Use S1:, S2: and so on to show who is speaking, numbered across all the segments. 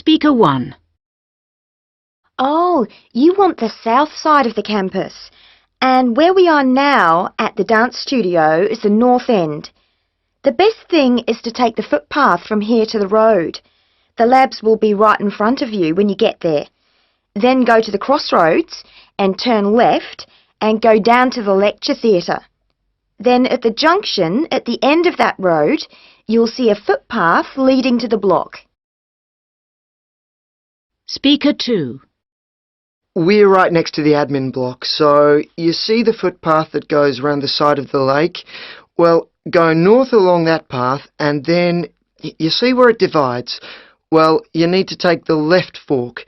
S1: Speaker 1.
S2: Oh, you want the south side of the campus. And where we are now at the dance studio is the north end. The best thing is to take the footpath from here to the road. The labs will be right in front of you when you get there. Then go to the crossroads and turn left and go down to the lecture theatre. Then at the junction at the end of that road, you'll see a footpath leading to the block.
S1: Speaker 2.
S3: We're right next to the admin block, so you see the footpath that goes around the side of the lake? Well, go north along that path and then you see where it divides? Well, you need to take the left fork.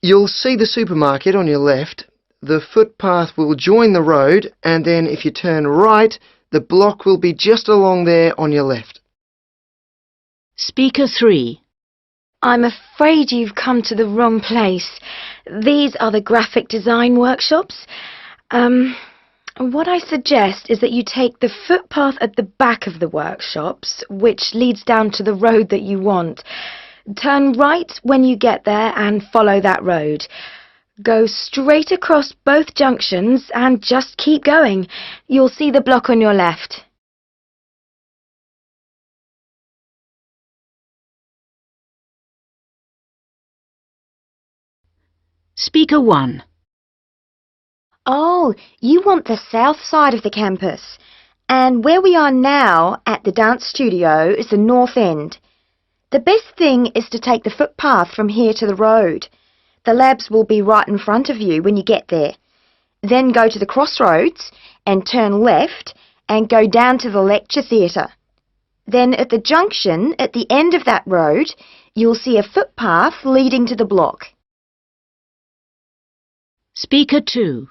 S3: You'll see the supermarket on your left. The footpath will join the road and then if you turn right, the block will be just along there on your left.
S1: Speaker 3.
S2: I'm afraid you've come to the wrong place. These are the graphic design workshops. What I suggest is that you take the footpath at the back of the workshops, which leads down to the road that you want. Turn right when you get there and follow that road. Go straight across both junctions and just keep going. You'll see the block on your left.
S1: Speaker 1.
S2: Oh, you want the south side of the campus. And where we are now at the dance studio is the north end. The best thing is to take the footpath from here to the road. The labs will be right in front of you when you get there. Then go to the crossroads and turn left and go down to the lecture theatre. Then at the junction at the end of that road, you'll see a footpath leading to the block.
S1: Speaker 2.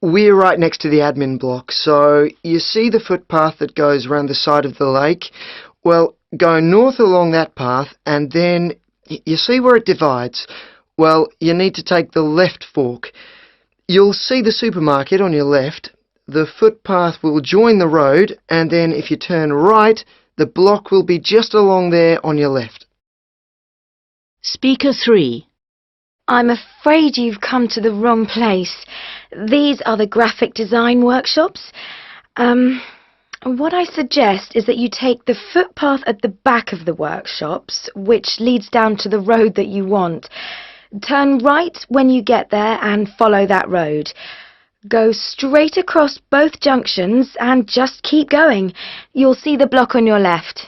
S3: We're right next to the admin block, so you see the footpath that goes around the side of the lake? Well, go north along that path and then you see where it divides? Well, you need to take the left fork. You'll see the supermarket on your left. The footpath will join the road and then if you turn right, the block will be just along there on your left.
S1: Speaker 3.
S2: I'm afraid you've come to the wrong place. These are the graphic design workshops. What I suggest is that you take the footpath at the back of the workshops, which leads down to the road that you want. Turn right when you get there and follow that road. Go straight across both junctions and just keep going. You'll see the block on your left.